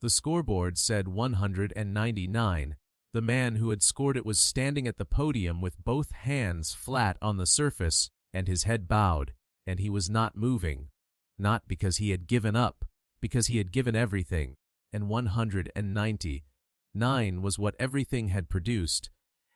The scoreboard said 199. The man who had scored it was standing at the podium with both hands flat on the surface and his head bowed, and he was not moving. Not because he had given up, because he had given everything, and 199 was what everything had produced,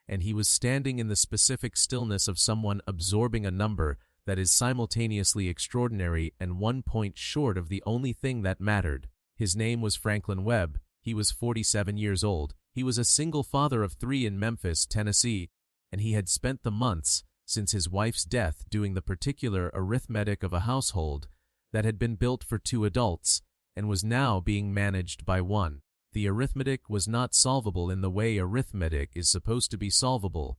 and he was standing in the specific stillness of someone absorbing a number that is simultaneously extraordinary and 1 point short of the only thing that mattered. His name was Franklin Webb. He was 47 years old. He was a single father of 3 in Memphis, Tennessee, and he had spent the months since his wife's death doing the particular arithmetic of a household that had been built for 2 adults and was now being managed by 1. The arithmetic was not solvable in the way arithmetic is supposed to be solvable.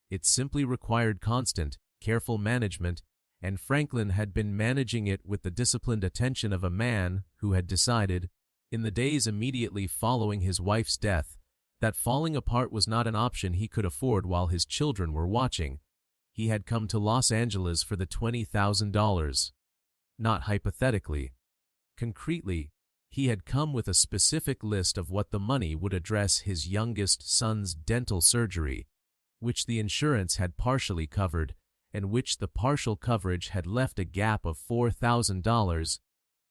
It simply required constant, careful management, and Franklin had been managing it with the disciplined attention of a man who had decided, in the days immediately following his wife's death, that falling apart was not an option he could afford while his children were watching. He had come to Los Angeles for the $20,000. Not hypothetically. Concretely, he had come with a specific list of what the money would address his youngest son's dental surgery, which the insurance had partially covered, and which the partial coverage had left a gap of $4,000,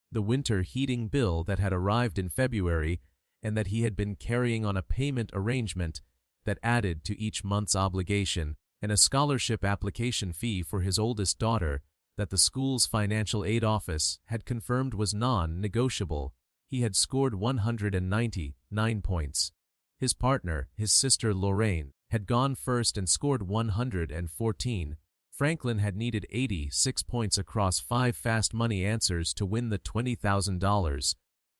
the winter heating bill that had arrived in February and that he had been carrying on a payment arrangement that added to each month's obligation, and a scholarship application fee for his oldest daughter that the school's financial aid office had confirmed was non-negotiable. He had scored 199 points. His partner, his sister Lorraine, had gone first and scored 114. Franklin had needed 86 points across 5 fast money answers to win the $20,000.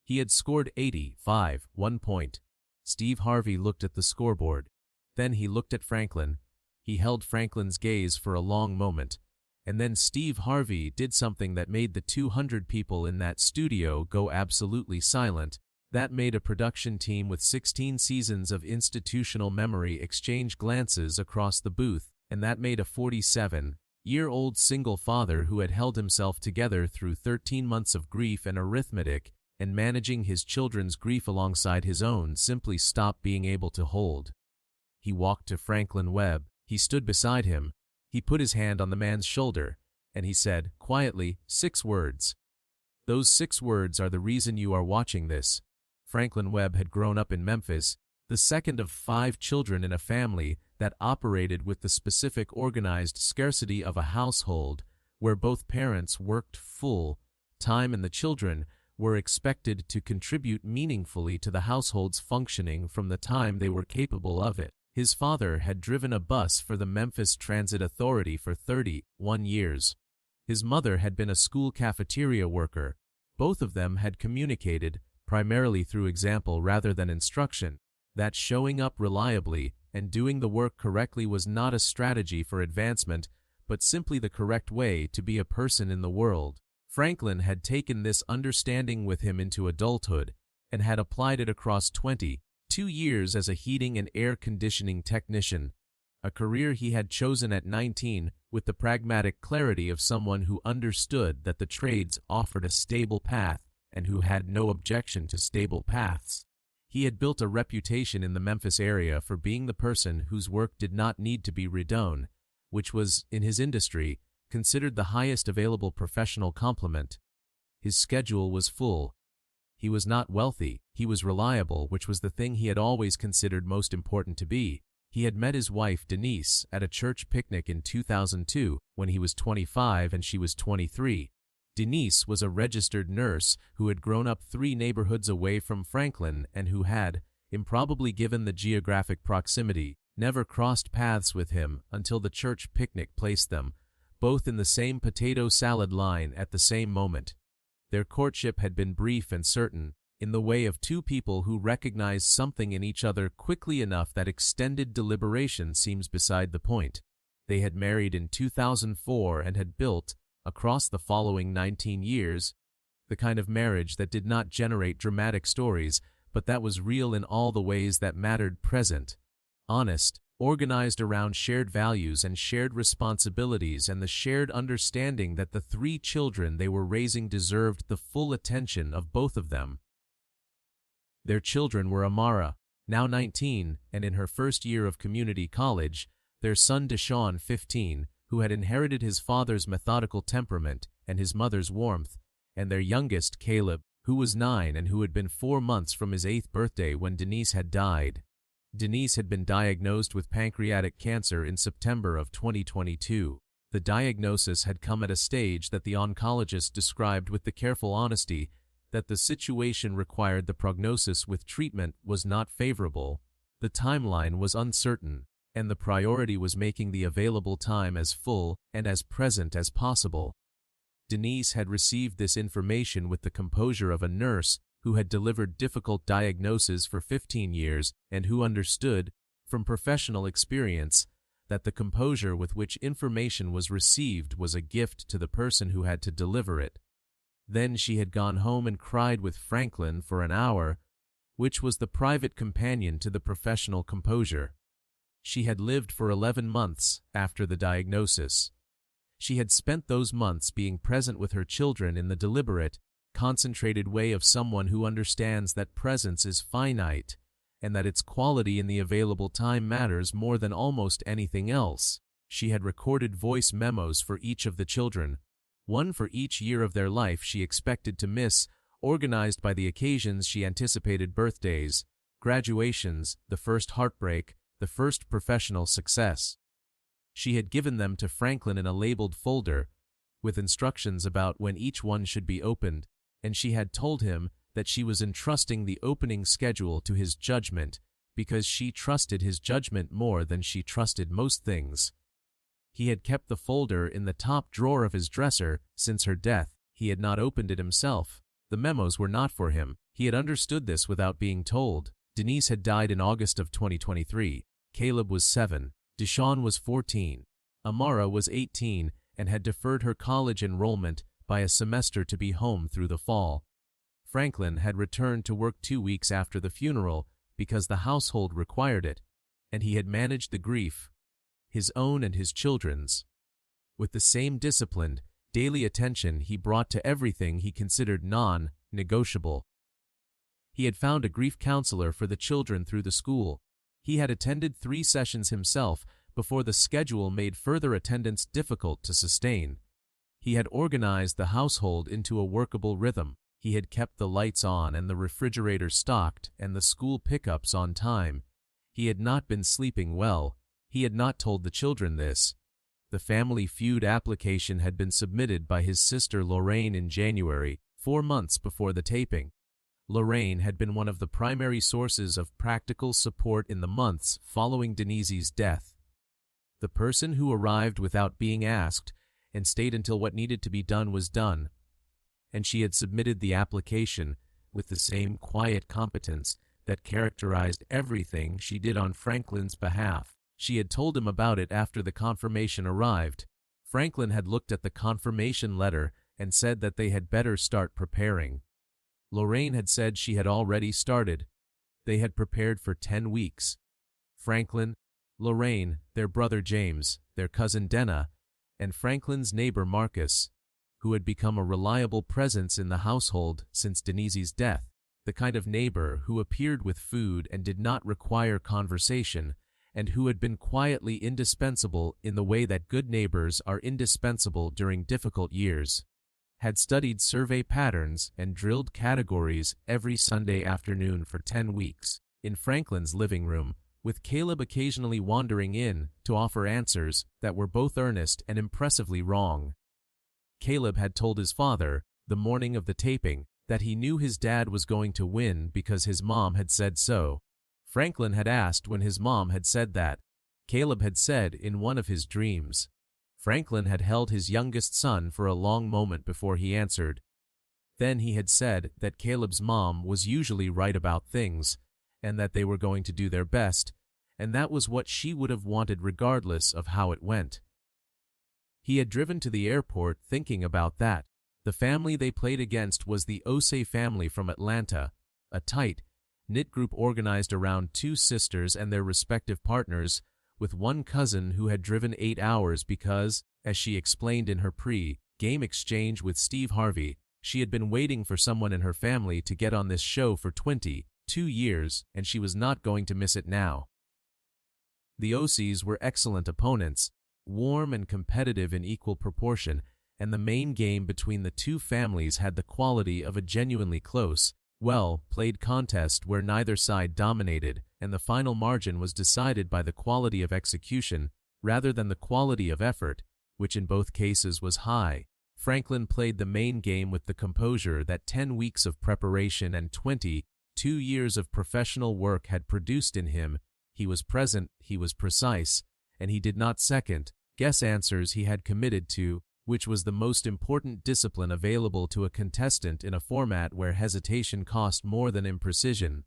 He had scored 85, 1 point. Steve Harvey looked at the scoreboard. Then he looked at Franklin. He held Franklin's gaze for a long moment. And then Steve Harvey did something that made the 200 people in that studio go absolutely silent. That made a production team with 16 seasons of institutional memory exchange glances across the booth, and that made a 47-year-old single father who had held himself together through 13 months of grief and arithmetic and managing his children's grief alongside his own simply stop being able to hold. He walked to Franklin Webb. He stood beside him. He put his hand on the man's shoulder, and he said, quietly, 6 words. Those 6 words are the reason you are watching this. Franklin Webb had grown up in Memphis, the second of 5 children in a family that operated with the specific organized scarcity of a household where both parents worked full time and the children were expected to contribute meaningfully to the household's functioning from the time they were capable of it. His father had driven a bus for the Memphis Transit Authority for 31 years. His mother had been a school cafeteria worker. Both of them had communicated, primarily through example rather than instruction, that showing up reliably and doing the work correctly was not a strategy for advancement, but simply the correct way to be a person in the world. Franklin had taken this understanding with him into adulthood and had applied it across 22 years as a heating and air conditioning technician, a career he had chosen at 19 with the pragmatic clarity of someone who understood that the trades offered a stable path and who had no objection to stable paths. He had built a reputation in the Memphis area for being the person whose work did not need to be redone, which was, in his industry, considered the highest available professional compliment. His schedule was full. He was not wealthy, he was reliable, which was the thing he had always considered most important to be. He had met his wife, Denise, at a church picnic in 2002 when he was 25 and she was 23. Denise was a registered nurse who had grown up 3 neighborhoods away from Franklin and who had, improbably given the geographic proximity, never crossed paths with him until the church picnic placed them, both in the same potato salad line at the same moment. Their courtship had been brief and certain, in the way of 2 people who recognized something in each other quickly enough that extended deliberation seems beside the point. They had married in 2004 and had built, across the following 19 years, the kind of marriage that did not generate dramatic stories, but that was real in all the ways that mattered: present, honest, organized around shared values and shared responsibilities and the shared understanding that the 3 children they were raising deserved the full attention of both of them. Their children were Amara, now 19, and in her first year of community college, their son Deshaun, 15, who had inherited his father's methodical temperament and his mother's warmth, and their youngest, Caleb, who was 9 and who had been 4 months from his 8th birthday when Denise had died. Denise had been diagnosed with pancreatic cancer in September of 2022. The diagnosis had come at a stage that the oncologist described with the careful honesty that the situation required the prognosis with treatment was not favorable, the timeline was uncertain, and the priority was making the available time as full and as present as possible. Denise had received this information with the composure of a nurse who had delivered difficult diagnoses for 15 years and who understood, from professional experience, that the composure with which information was received was a gift to the person who had to deliver it. Then she had gone home and cried with Franklin for an hour, which was the private companion to the professional composure. She had lived for 11 months after the diagnosis. She had spent those months being present with her children in the deliberate, concentrated way of someone who understands that presence is finite and that its quality in the available time matters more than almost anything else. She had recorded voice memos for each of the children, one for each year of their life she expected to miss, organized by the occasions she anticipated: birthdays, graduations, the first heartbreak, the first professional success. She had given them to Franklin in a labeled folder, with instructions about when each one should be opened, and she had told him that she was entrusting the opening schedule to his judgment because she trusted his judgment more than she trusted most things. He had kept the folder in the top drawer of his dresser since her death. He had not opened it himself. The memos were not for him. He had understood this without being told. Denise had died in August of 2023. Caleb was 7. Deshaun was 14. Amara was 18 and had deferred her college enrollment by a semester to be home through the fall. Franklin had returned to work 2 weeks after the funeral because the household required it, and he had managed the grief, his own and his children's, with the same disciplined, daily attention he brought to everything he considered non-negotiable. He had found a grief counselor for the children through the school. He had attended 3 sessions himself before the schedule made further attendance difficult to sustain. He had organized the household into a workable rhythm. He had kept the lights on and the refrigerator stocked and the school pickups on time. He had not been sleeping well. He had not told the children this. The Family Feud application had been submitted by his sister Lorraine in January, 4 months before the taping. Lorraine had been one of the primary sources of practical support in the months following Denise's death. The person who arrived without being asked and stayed until what needed to be done was done. And she had submitted the application with the same quiet competence that characterized everything she did on Franklin's behalf. She had told him about it after the confirmation arrived. Franklin had looked at the confirmation letter and said that they had better start preparing. Lorraine had said she had already started. They had prepared for 10 weeks. Franklin, Lorraine, their brother James, their cousin Denna, and Franklin's neighbor Marcus, who had become a reliable presence in the household since Denise's death, the kind of neighbor who appeared with food and did not require conversation, and who had been quietly indispensable in the way that good neighbors are indispensable during difficult years, had studied survey patterns and drilled categories every Sunday afternoon for 10 weeks, in Franklin's living room, with Caleb occasionally wandering in to offer answers that were both earnest and impressively wrong. Caleb had told his father, the morning of the taping, that he knew his dad was going to win because his mom had said so. Franklin had asked when his mom had said that. Caleb had said in one of his dreams. Franklin had held his youngest son for a long moment before he answered. Then he had said that Caleb's mom was usually right about things, and that they were going to do their best, and that was what she would have wanted regardless of how it went. He had driven to the airport thinking about that. The family they played against was the Osei family from Atlanta, a tight, knit group organized around 2 sisters and their respective partners, with one cousin who had driven 8 hours because, as she explained in her pre-game exchange with Steve Harvey, she had been waiting for someone in her family to get on this show for 22 2 years, and she was not going to miss it now. The OCs were excellent opponents, warm and competitive in equal proportion, and the main game between the two families had the quality of a genuinely close, well-played contest where neither side dominated, and the final margin was decided by the quality of execution rather than the quality of effort, which in both cases was high. Franklin played the main game with the composure that 10 weeks of preparation and 22 years of professional work had produced in him. He was present, he was precise, and he did not second-guess answers he had committed to, which was the most important discipline available to a contestant in a format where hesitation cost more than imprecision.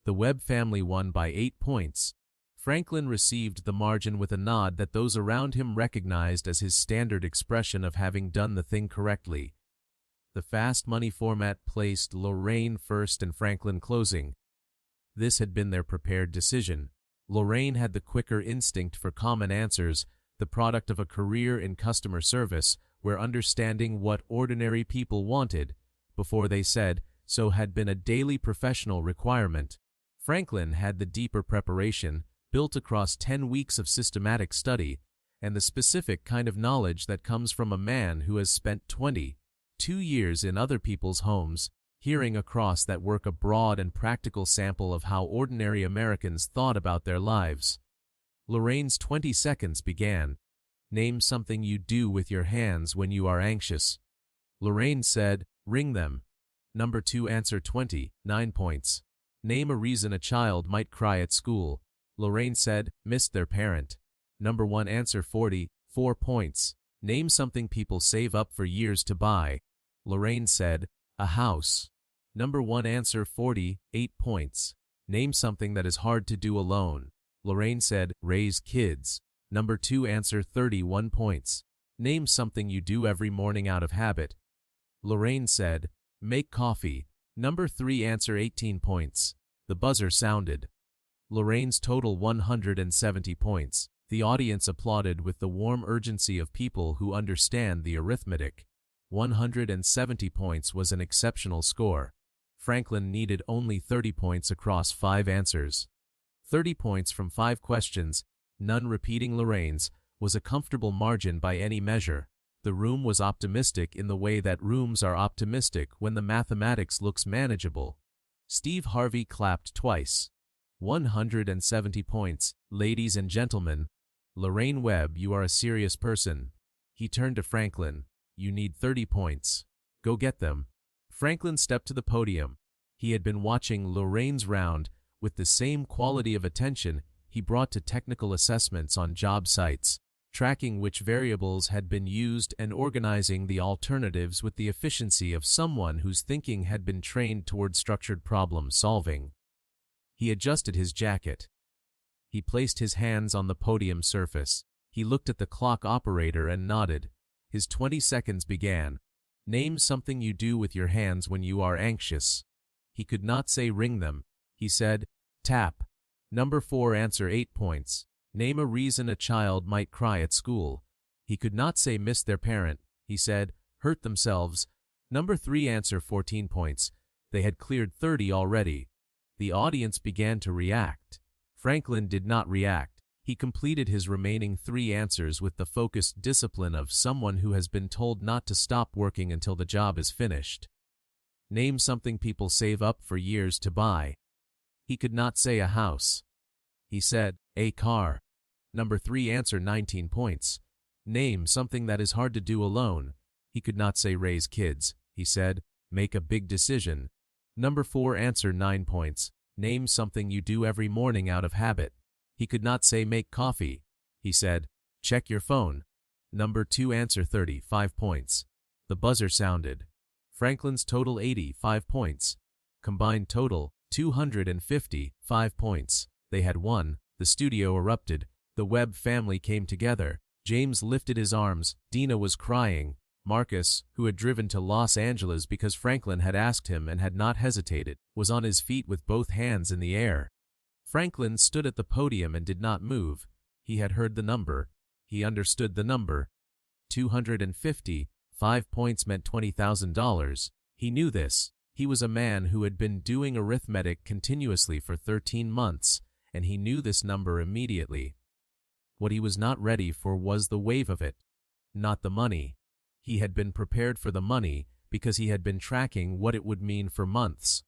The Webb family won by 8 points. Franklin received the margin with a nod that those around him recognized as his standard expression of having done the thing correctly. The fast money format placed Lorraine first and Franklin closing. This had been their prepared decision. Lorraine had the quicker instinct for common answers, the product of a career in customer service, where understanding what ordinary people wanted before they said so had been a daily professional requirement. Franklin had the deeper preparation, built across 10 weeks of systematic study, and the specific kind of knowledge that comes from a man who has spent 22 years in other people's homes, hearing across that work a broad and practical sample of how ordinary Americans thought about their lives. Lorraine's 20 seconds began. Name something you do with your hands when you are anxious. Lorraine said, ring them. Number 2 answer 20, 9 points. Name a reason a child might cry at school. Lorraine said, missed their parent. Number 1 answer 40, 4 points. Name something people save up for years to buy. Lorraine said, a house. Number 1 answer 40, 8 points. Name something that is hard to do alone. Lorraine said, raise kids. Number 2 answer 31 points. Name something you do every morning out of habit. Lorraine said, make coffee. Number 3 answer 18 points. The buzzer sounded. Lorraine's total 170 points. The audience applauded with the warm urgency of people who understand the arithmetic. 170 points was an exceptional score. Franklin needed only 30 points across 5 answers. 30 points from 5 questions, none repeating Lorraine's, was a comfortable margin by any measure. The room was optimistic in the way that rooms are optimistic when the mathematics looks manageable. Steve Harvey clapped twice. 170 points. Ladies and gentlemen, Lorraine Webb, you are a serious person. He turned to Franklin. You need 30 points. Go get them. Franklin stepped to the podium. He had been watching Lorraine's round with the same quality of attention he brought to technical assessments on job sites, tracking which variables had been used and organizing the alternatives with the efficiency of someone whose thinking had been trained toward structured problem solving. He adjusted his jacket. He placed his hands on the podium surface. He looked at the clock operator and nodded. His 20 seconds began. Name something you do with your hands when you are anxious. He could not say ring them. He said, tap. Number 4 answer 8 points. Name a reason a child might cry at school. He could not say miss their parent. He said, hurt themselves. Number 3 answer 14 points. They had cleared 30 already. The audience began to react. Franklin did not react. He completed his remaining 3 answers with the focused discipline of someone who has been told not to stop working until the job is finished. Name something people save up for years to buy. He could not say a house. He said, a car. Number 3 answer 19 points. Name something that is hard to do alone. He could not say raise kids. He said, make a big decision. Number 4 answer 9 points. Name something you do every morning out of habit. He could not say make coffee. He said, check your phone. Number 2 answer 35 points. The buzzer sounded. Franklin's total 85 points. Combined total, 255 points. They had won. The studio erupted. The Webb family came together. James lifted his arms. Dina was crying. Marcus, who had driven to Los Angeles because Franklin had asked him and had not hesitated, was on his feet with both hands in the air. Franklin stood at the podium and did not move. He had heard the number. He understood the number. 250. 5 points meant $20,000. He knew this. He was a man who had been doing arithmetic continuously for 13 months, and he knew this number immediately. What he was not ready for was the wave of it, not the money. He had been prepared for the money because he had been tracking what it would mean for months.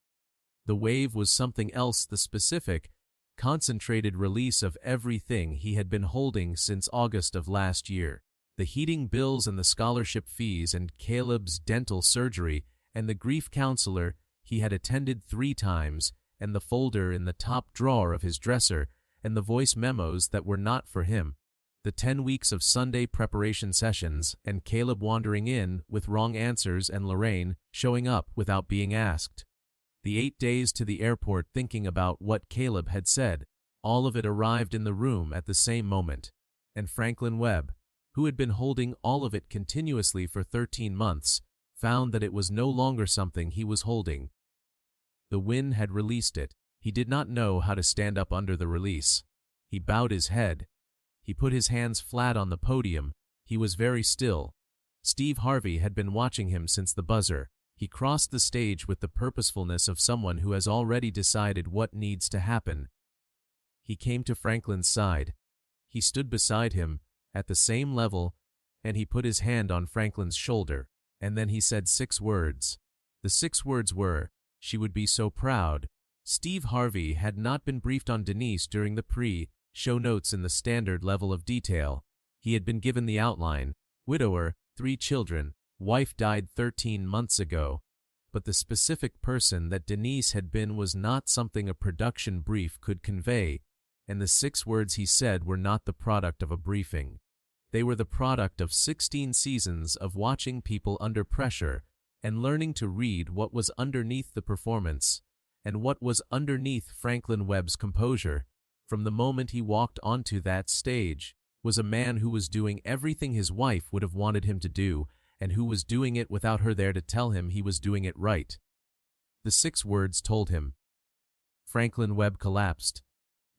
The wave was something else, the specific, concentrated release of everything he had been holding since August of last year. The heating bills and the scholarship fees and Caleb's dental surgery and the grief counselor he had attended 3 times and the folder in the top drawer of his dresser and the voice memos that were not for him. The 10 weeks of Sunday preparation sessions and Caleb wandering in with wrong answers and Lorraine showing up without being asked. The 8 days to the airport thinking about what Caleb had said. All of it arrived in the room at the same moment. And Franklin Webb, who had been holding all of it continuously for 13 months, found that it was no longer something he was holding. The wind had released it. He did not know how to stand up under the release. He bowed his head. He put his hands flat on the podium. He was very still. Steve Harvey had been watching him since the buzzer. He crossed the stage with the purposefulness of someone who has already decided what needs to happen. He came to Franklin's side. He stood beside him, at the same level, and he put his hand on Franklin's shoulder, and then he said 6 words. The 6 words were, "She would be so proud." Steve Harvey had not been briefed on Denise during the pre-show notes in the standard level of detail. He had been given the outline: widower, 3 children, wife died 13 months ago. But the specific person that Denise had been was not something a production brief could convey, and the 6 words he said were not the product of a briefing. They were the product of 16 seasons of watching people under pressure and learning to read what was underneath the performance and what was underneath Franklin Webb's composure. From the moment he walked onto that stage, was a man who was doing everything his wife would have wanted him to do, and who was doing it without her there to tell him he was doing it right. The 6 words told him. Franklin Webb collapsed.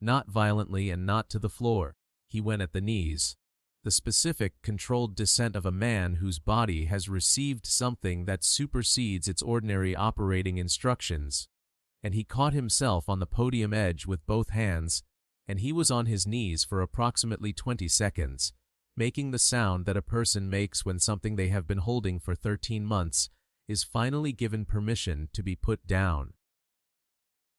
Not violently and not to the floor. He went at the knees. The specific, controlled descent of a man whose body has received something that supersedes its ordinary operating instructions. And he caught himself on the podium edge with both hands, and he was on his knees for approximately 20 seconds, making the sound that a person makes when something they have been holding for 13 months is finally given permission to be put down.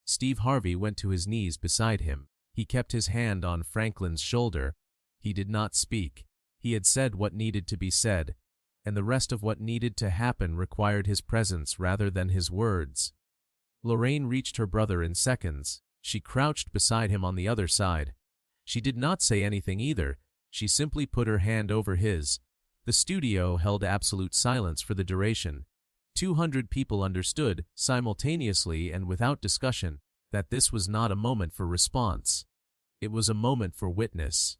Steve Harvey went to his knees beside him. He kept his hand on Franklin's shoulder. He did not speak. He had said what needed to be said, and the rest of what needed to happen required his presence rather than his words. Lorraine reached her brother in seconds. She crouched beside him on the other side. She did not say anything either. She simply put her hand over his. The studio held absolute silence for the duration. 200 people understood, simultaneously and without discussion, that this was not a moment for response. It was a moment for witness.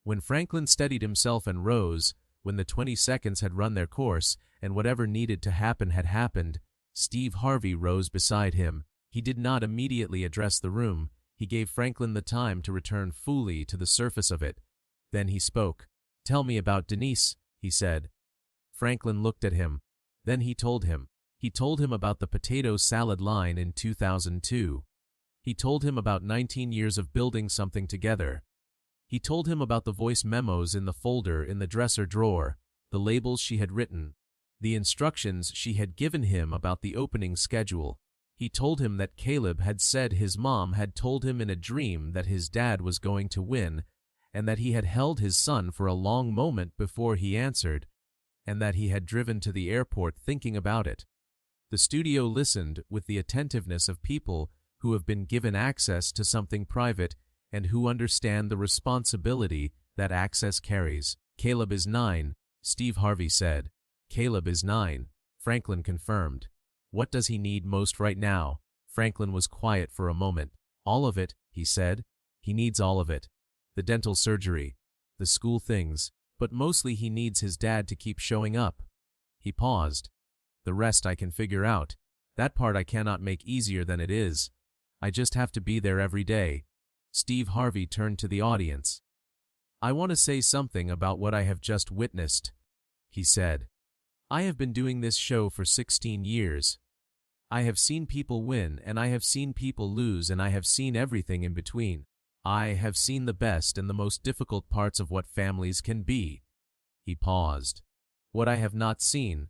When Franklin steadied himself and rose, when the 20 seconds had run their course, and whatever needed to happen had happened, Steve Harvey rose beside him. He did not immediately address the room. He gave Franklin the time to return fully to the surface of it. Then he spoke. "Tell me about Denise," he said. Franklin looked at him. Then he told him. He told him about the potato salad line in 2002. He told him about 19 years of building something together. He told him about the voice memos in the folder in the dresser drawer, the labels she had written, the instructions she had given him about the opening schedule. He told him that Caleb had said his mom had told him in a dream that his dad was going to win, and that he had held his son for a long moment before he answered, and that he had driven to the airport thinking about it. The studio listened with the attentiveness of people who have been given access to something private and who understand the responsibility that access carries. "Caleb is 9, Steve Harvey said. "Caleb is 9, Franklin confirmed. "What does he need most right now?" Franklin was quiet for a moment. "All of it," he said. "He needs all of it. The dental surgery, the school things, but mostly he needs his dad to keep showing up." He paused. "The rest I can figure out. That part I cannot make easier than it is. I just have to be there every day." Steve Harvey turned to the audience. "I want to say something about what I have just witnessed," he said. "I have been doing this show for 16 years. I have seen people win, and I have seen people lose, and I have seen everything in between. I have seen the best and the most difficult parts of what families can be." He paused. What I have not seen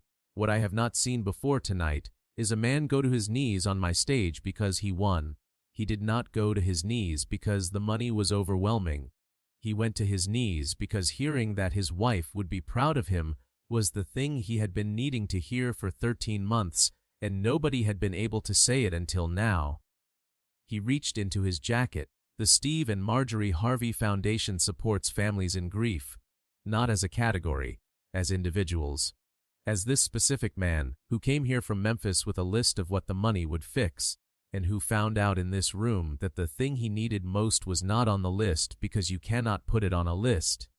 before tonight, is a man go to his knees on my stage because he won. He did not go to his knees because the money was overwhelming. He went to his knees because hearing that his wife would be proud of him was the thing he had been needing to hear for 13 months, and nobody had been able to say it until now. He reached into his jacket. The Steve and Marjorie Harvey Foundation supports families in grief, not as a category, as individuals. As this specific man, who came here from Memphis with a list of what the money would fix, and who found out in this room that the thing he needed most was not on the list because you cannot put it on a list.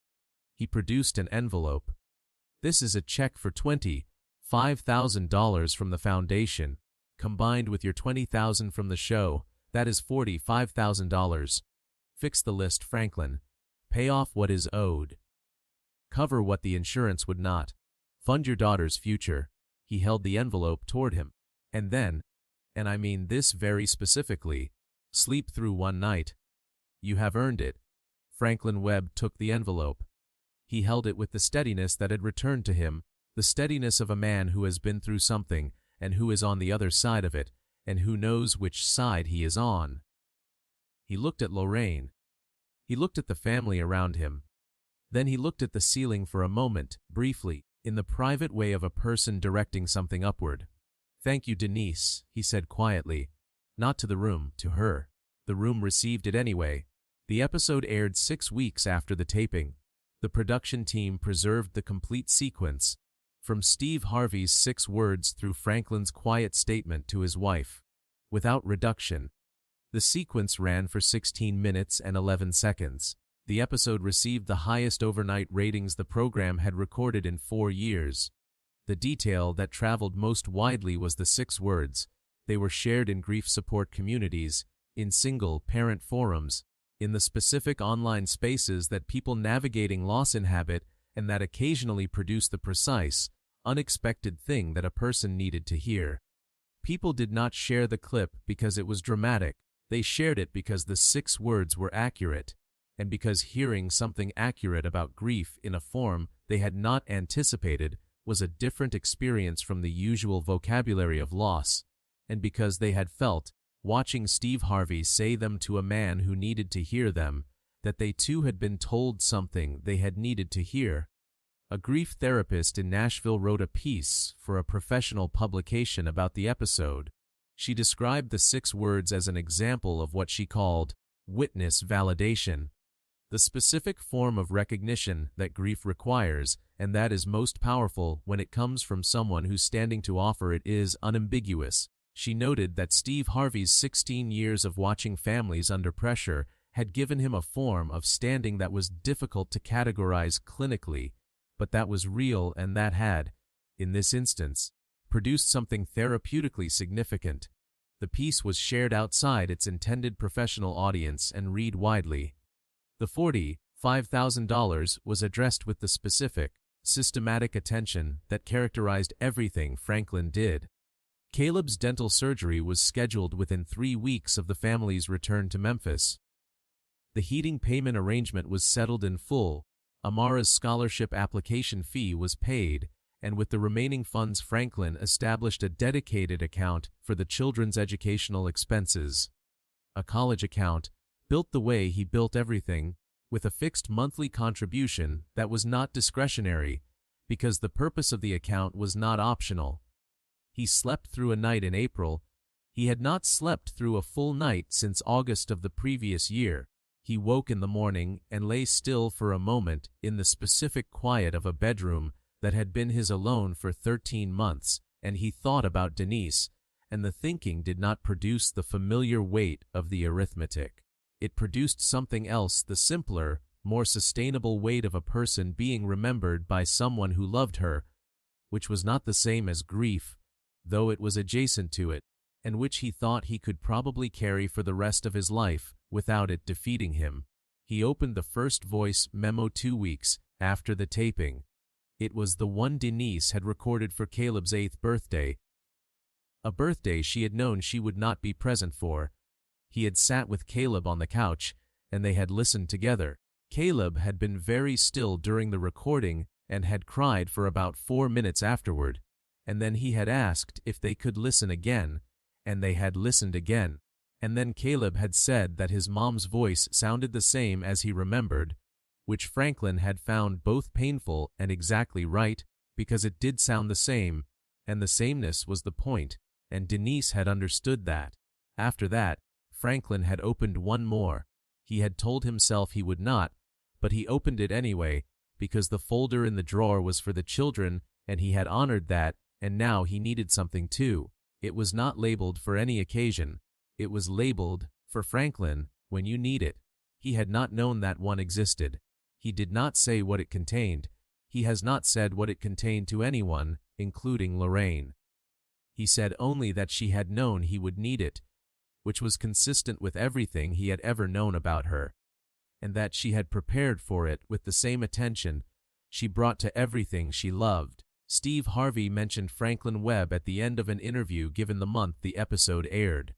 He produced an envelope. "This is a check for $25,000 from the foundation, combined with your $20,000 from the show. That is $45,000. Fix the list, Franklin. Pay off what is owed. Cover what the insurance would not. Fund your daughter's future." He held the envelope toward him. "And then, and I mean this very specifically, sleep through one night. You have earned it." Franklin Webb took the envelope. He held it with the steadiness that had returned to him, the steadiness of a man who has been through something, and who is on the other side of it, and who knows which side he is on. He looked at Lorraine. He looked at the family around him. Then he looked at the ceiling for a moment, briefly, in the private way of a person directing something upward. "Thank you, Denise," he said quietly. Not to the room, to her. The room received it anyway. The episode aired 6 weeks after the taping. The production team preserved the complete sequence, from Steve Harvey's 6 words through Franklin's quiet statement to his wife, without reduction. The sequence ran for 16 minutes and 11 seconds. The episode received the highest overnight ratings the program had recorded in 4 years. The detail that traveled most widely was the 6 words. They were shared in grief support communities, in single-parent forums, in the specific online spaces that people navigating loss inhabit, and that occasionally produce the precise, unexpected thing that a person needed to hear. People did not share the clip because it was dramatic. They shared it because the 6 words were accurate, and because hearing something accurate about grief in a form they had not anticipated was a different experience from the usual vocabulary of loss, and because they had felt, watching Steve Harvey say them to a man who needed to hear them, that they too had been told something they had needed to hear. A grief therapist in Nashville wrote a piece for a professional publication about the episode. She described the 6 words as an example of what she called witness validation, the specific form of recognition that grief requires, and that is most powerful when it comes from someone who's standing to offer it, is unambiguous. She noted that Steve Harvey's 16 years of watching families under pressure had given him a form of standing that was difficult to categorize clinically, but that was real, and that had, in this instance, produced something therapeutically significant. The piece was shared outside its intended professional audience and read widely. The $45,000 was addressed with the specific, systematic attention that characterized everything Franklin did. Caleb's dental surgery was scheduled within 3 weeks of the family's return to Memphis. The heating payment arrangement was settled in full, Amara's scholarship application fee was paid, and with the remaining funds Franklin established a dedicated account for the children's educational expenses. A college account, built the way he built everything, with a fixed monthly contribution that was not discretionary, because the purpose of the account was not optional. He slept through a night in April. He had not slept through a full night since August of the previous year. He woke in the morning and lay still for a moment in the specific quiet of a bedroom that had been his alone for 13 months, and he thought about Denise, and the thinking did not produce the familiar weight of the arithmetic. It produced something else, the simpler, more sustainable weight of a person being remembered by someone who loved her, which was not the same as grief, though it was adjacent to it, and which he thought he could probably carry for the rest of his life without it defeating him. He opened the first voice memo 2 weeks after the taping. It was the one Denise had recorded for Caleb's 8th birthday. a birthday she had known she would not be present for. He had sat with Caleb on the couch, and they had listened together. Caleb had been very still during the recording and had cried for about 4 minutes afterward, and then he had asked if they could listen again, and they had listened again. And then Caleb had said that his mom's voice sounded the same as he remembered, which Franklin had found both painful and exactly right, because it did sound the same, and the sameness was the point, and Denise had understood that. After that, Franklin had opened one more. He had told himself he would not, but he opened it anyway, because the folder in the drawer was for the children, and he had honored that, and now he needed something too. It was not labeled for any occasion. It was labeled, for Franklin, when you need it. He had not known that one existed. He did not say what it contained. He has not said what it contained to anyone, including Lorraine. He said only that she had known he would need it, which was consistent with everything he had ever known about her, and that she had prepared for it with the same attention she brought to everything she loved. Steve Harvey mentioned Franklin Webb at the end of an interview given the month the episode aired.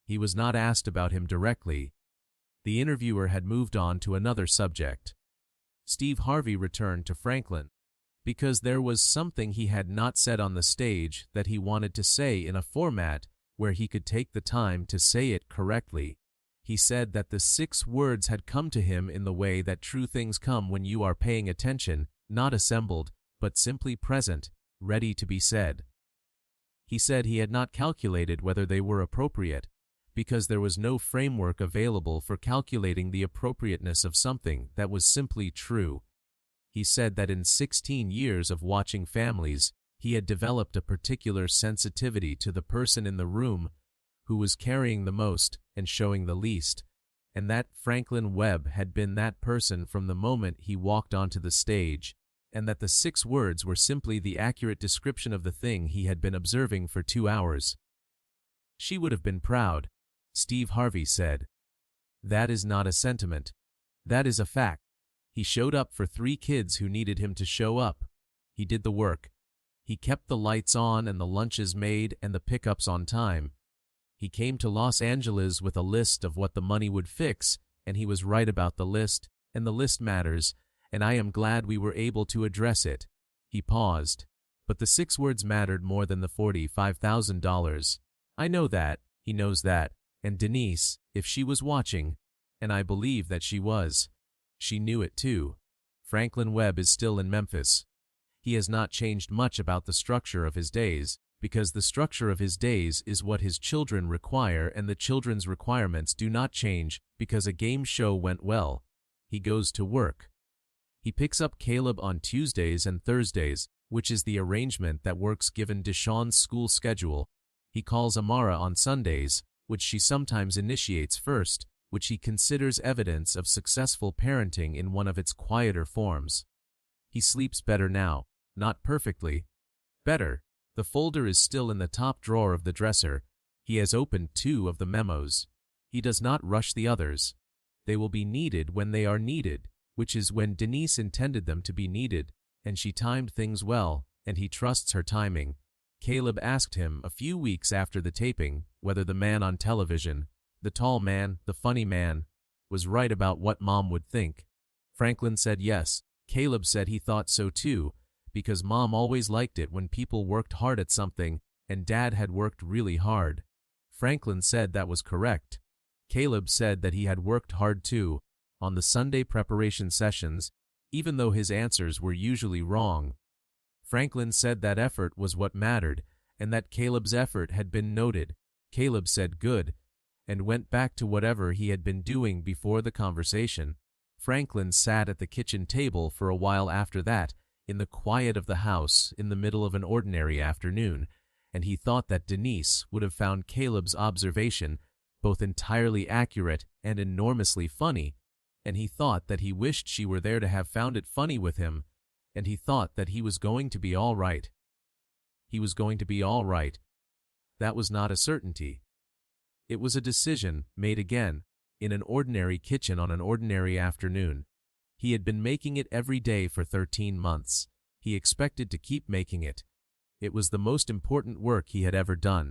He was not asked about him directly. The interviewer had moved on to another subject. Steve Harvey returned to Franklin, because there was something he had not said on the stage that he wanted to say in a format where he could take the time to say it correctly. He said that the 6 words had come to him in the way that true things come when you are paying attention, not assembled, but simply present, ready to be said. He said he had not calculated whether they were appropriate, because there was no framework available for calculating the appropriateness of something that was simply true. He said that in 16 years of watching families, he had developed a particular sensitivity to the person in the room who was carrying the most and showing the least, and that Franklin Webb had been that person from the moment he walked onto the stage, and that the 6 words were simply the accurate description of the thing he had been observing for 2 hours. She would have been proud, Steve Harvey said. That is not a sentiment. That is a fact. He showed up for 3 kids who needed him to show up. He did the work. He kept the lights on and the lunches made and the pickups on time. He came to Los Angeles with a list of what the money would fix, and he was right about the list, and the list matters, and I am glad we were able to address it. He paused. But the 6 words mattered more than the $45,000. I know that, he knows that, and Denise, if she was watching, and I believe that she was, she knew it too. Franklin Webb is still in Memphis. He has not changed much about the structure of his days, because the structure of his days is what his children require, and the children's requirements do not change because a game show went well. He goes to work. He picks up Caleb on Tuesdays and Thursdays, which is the arrangement that works given Deshawn's school schedule. He calls Amara on Sundays, which she sometimes initiates first, which he considers evidence of successful parenting in one of its quieter forms. He sleeps better now, not perfectly. Better. The folder is still in the top drawer of the dresser. He has opened 2 of the memos. He does not rush the others. They will be needed when they are needed, which is when Denise intended them to be needed, and she timed things well, and he trusts her timing. Caleb asked him a few weeks after the taping whether the man on television, the tall man, the funny man, was right about what Mom would think. Franklin said yes. Caleb said he thought so too, because Mom always liked it when people worked hard at something, and Dad had worked really hard. Franklin said that was correct. Caleb said that he had worked hard too, on the Sunday preparation sessions, even though his answers were usually wrong. Franklin said that effort was what mattered, and that Caleb's effort had been noted. Caleb said good, and went back to whatever he had been doing before the conversation. Franklin sat at the kitchen table for a while after that, in the quiet of the house, in the middle of an ordinary afternoon, and he thought that Denise would have found Caleb's observation both entirely accurate and enormously funny, and he thought that he wished she were there to have found it funny with him, and he thought that he was going to be all right. He was going to be all right. That was not a certainty. It was a decision, made again, in an ordinary kitchen on an ordinary afternoon. He had been making it every day for 13 months. He expected to keep making it. It was the most important work he had ever done.